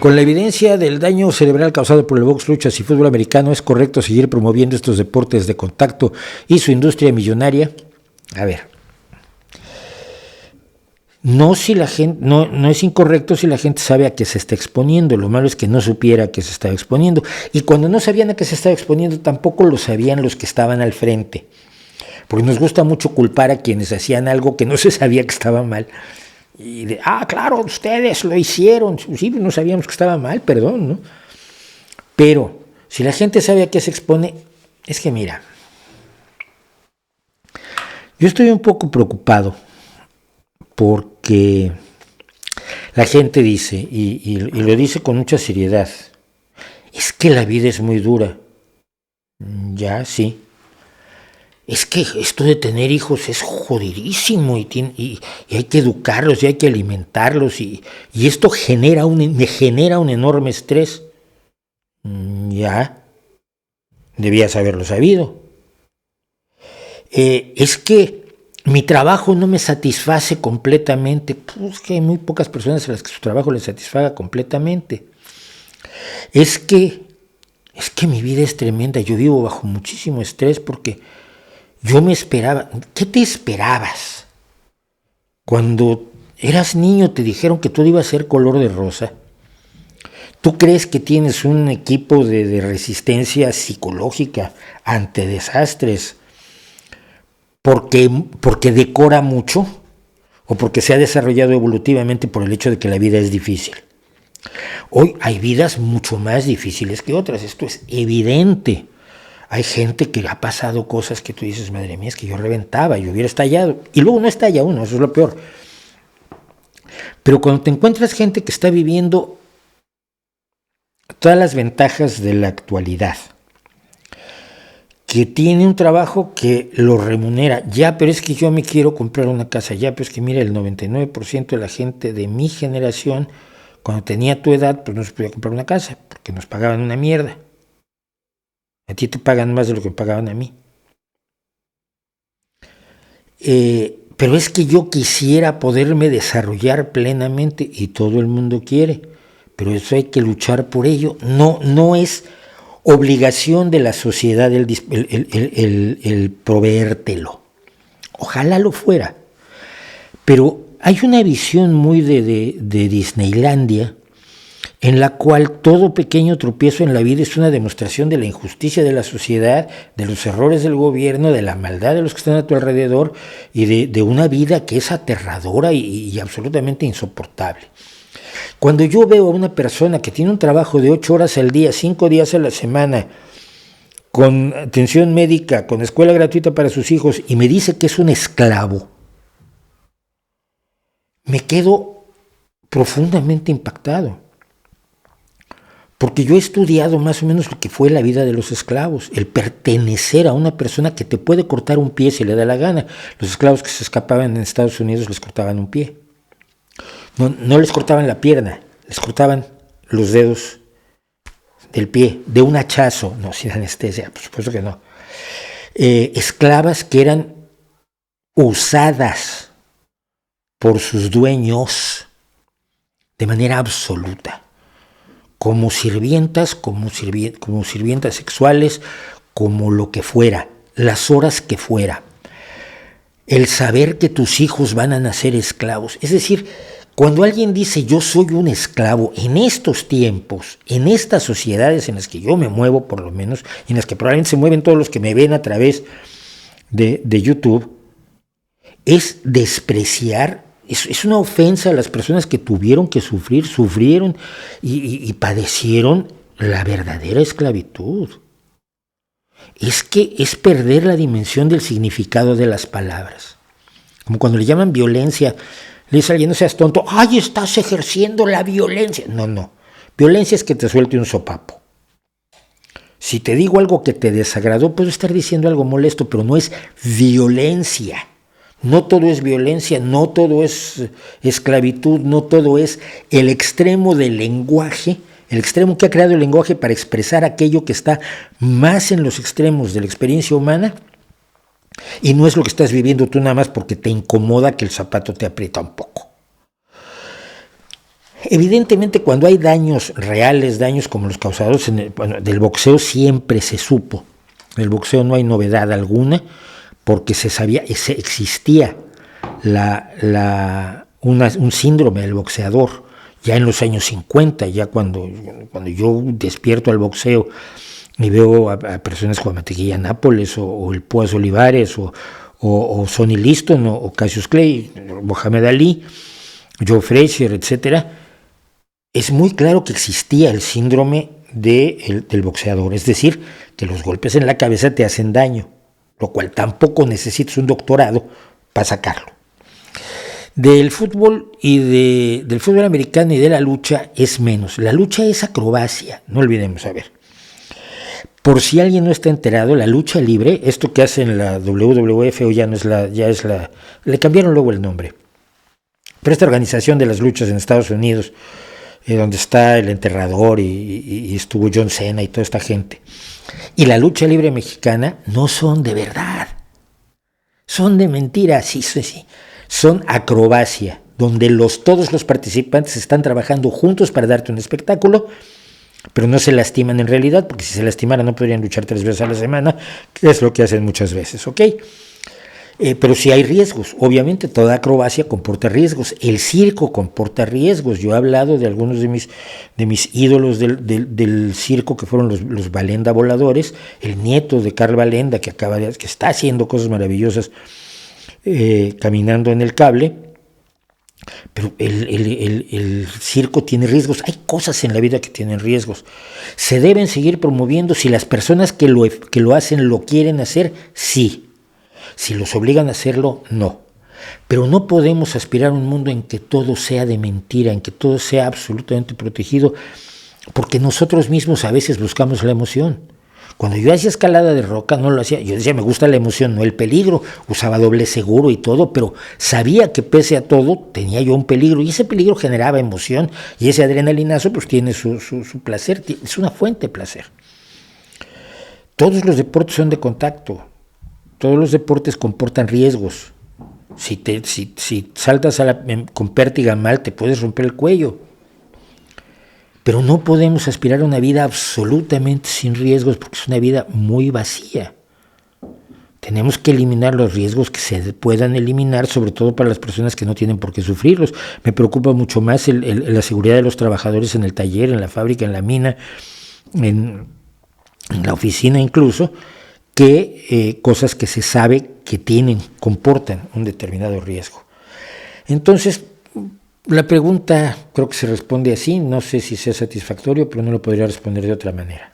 Con la evidencia del daño cerebral causado por el box, luchas y fútbol americano, ¿es correcto seguir promoviendo estos deportes de contacto y su industria millonaria? A ver, no es incorrecto si la gente sabe a qué se está exponiendo. Lo malo es que no supiera a qué se estaba exponiendo. Y cuando no sabían a qué se estaba exponiendo, tampoco lo sabían los que estaban al frente. Porque nos gusta mucho culpar a quienes hacían algo que no se sabía que estaba mal. Y claro, ustedes lo hicieron. Sí, no sabíamos que estaba mal, perdón, ¿no? Pero si la gente sabe a qué se expone, es que mira, yo estoy un poco preocupado porque la gente dice, y lo dice con mucha seriedad, es que la vida es muy dura. Ya, sí. Es que esto de tener hijos es jodidísimo y hay que educarlos y hay que alimentarlos y esto me genera un enorme estrés. Ya, debías haberlo sabido. Es que mi trabajo no me satisface completamente. Pues que hay muy pocas personas a las que su trabajo les satisfaga completamente. Es que mi vida es tremenda. Yo vivo bajo muchísimo estrés porque yo me esperaba. ¿Qué te esperabas? Cuando eras niño te dijeron que todo iba a ser color de rosa. ¿Tú crees que tienes un equipo de resistencia psicológica ante desastres porque decora mucho o porque se ha desarrollado evolutivamente por el hecho de que la vida es difícil? Hoy hay vidas mucho más difíciles que otras, esto es evidente. Hay gente que ha pasado cosas que tú dices, madre mía, es que yo reventaba, yo hubiera estallado. Y luego no estalla uno, eso es lo peor. Pero cuando te encuentras gente que está viviendo todas las ventajas de la actualidad, que tiene un trabajo que lo remunera, ya, pero es que yo me quiero comprar una casa, ya, pero es que mira, el 99% de la gente de mi generación, cuando tenía tu edad, pues no se podía comprar una casa, porque nos pagaban una mierda. A ti te pagan más de lo que me pagaban a mí. Pero es que yo quisiera poderme desarrollar plenamente y todo el mundo quiere, pero eso hay que luchar por ello. No es obligación de la sociedad el proveértelo. Ojalá lo fuera. Pero hay una visión muy de Disneylandia en la cual todo pequeño tropiezo en la vida es una demostración de la injusticia de la sociedad, de los errores del gobierno, de la maldad de los que están a tu alrededor y de una vida que es aterradora y absolutamente insoportable. Cuando yo veo a una persona que tiene un trabajo de 8 horas al día, 5 días a la semana, con atención médica, con escuela gratuita para sus hijos, y me dice que es un esclavo, me quedo profundamente impactado. Porque yo he estudiado más o menos lo que fue la vida de los esclavos, el pertenecer a una persona que te puede cortar un pie si le da la gana. Los esclavos que se escapaban en Estados Unidos les cortaban un pie. No les cortaban la pierna, les cortaban los dedos del pie, de un hachazo, no sin anestesia, por supuesto que no. Esclavas que eran usadas por sus dueños de manera absoluta. Como sirvientas sexuales, como lo que fuera, las horas que fuera. El saber que tus hijos van a nacer esclavos. Es decir, cuando alguien dice yo soy un esclavo en estos tiempos, en estas sociedades en las que yo me muevo por lo menos, en las que probablemente se mueven todos los que me ven a través de YouTube, es despreciar. Es una ofensa a las personas que tuvieron que sufrieron y padecieron la verdadera esclavitud. Es que es perder la dimensión del significado de las palabras. Como cuando le llaman violencia, le dice a alguien, no seas tonto, ¡ay, estás ejerciendo la violencia! No. Violencia es que te suelte un sopapo. Si te digo algo que te desagradó, puedo estar diciendo algo molesto, pero no es violencia. No todo es violencia, no todo es esclavitud, no todo es el extremo del lenguaje, el extremo que ha creado el lenguaje para expresar aquello que está más en los extremos de la experiencia humana y no es lo que estás viviendo tú nada más porque te incomoda que el zapato te aprieta un poco. Evidentemente, cuando hay daños reales, daños como los causados del boxeo, siempre se supo. En el boxeo no hay novedad alguna, porque se sabía, existía un síndrome del boxeador, ya en los años 50, ya cuando yo despierto al boxeo y veo a personas como Mantequilla Nápoles, o el Púas Olivares, o Sonny Liston, o Cassius Clay, Mohamed Ali, Joe Frazier, etcétera, es muy claro que existía el síndrome del boxeador, es decir, que los golpes en la cabeza te hacen daño, lo cual tampoco necesitas un doctorado para sacarlo. Del fútbol del fútbol americano y de la lucha es menos. La lucha es acrobacia, no olvidemos, a ver. Por si alguien no está enterado, la lucha libre, esto que hacen la WWF, o le cambiaron luego el nombre, pero esta organización de las luchas en Estados Unidos, donde está el Enterrador y estuvo John Cena y toda esta gente, y la lucha libre mexicana, no son de verdad, son de mentira, sí. Son acrobacia, donde todos los participantes están trabajando juntos para darte un espectáculo, pero no se lastiman en realidad, porque si se lastimaran no podrían luchar 3 veces a la semana, que es lo que hacen muchas veces, ¿ok? Pero sí hay riesgos, obviamente toda acrobacia comporta riesgos, el circo comporta riesgos. Yo he hablado de algunos de mis ídolos del circo, que fueron los Valenda voladores, el nieto de Carl Valenda, que está haciendo cosas maravillosas caminando en el cable, pero el circo tiene riesgos. Hay cosas en la vida que tienen riesgos. Se deben seguir promoviendo si las personas que lo hacen lo quieren hacer, sí. Si los obligan a hacerlo, no. Pero no podemos aspirar a un mundo en que todo sea de mentira, en que todo sea absolutamente protegido, porque nosotros mismos a veces buscamos la emoción. Cuando yo hacía escalada de roca, no lo hacía, yo decía, me gusta la emoción, no el peligro, usaba doble seguro y todo, pero sabía que pese a todo tenía yo un peligro, y ese peligro generaba emoción, y ese adrenalinazo pues tiene su placer, es una fuente de placer. Todos los deportes son de contacto, todos los deportes comportan riesgos. Si saltas con pértiga mal, te puedes romper el cuello. Pero no podemos aspirar a una vida absolutamente sin riesgos, porque es una vida muy vacía. Tenemos que eliminar los riesgos que se puedan eliminar, sobre todo para las personas que no tienen por qué sufrirlos. Me preocupa mucho más la seguridad de los trabajadores en el taller, en la fábrica, en la mina, en la oficina incluso, que cosas que se sabe que comportan un determinado riesgo. Entonces, la pregunta creo que se responde así, no sé si sea satisfactorio, pero no lo podría responder de otra manera.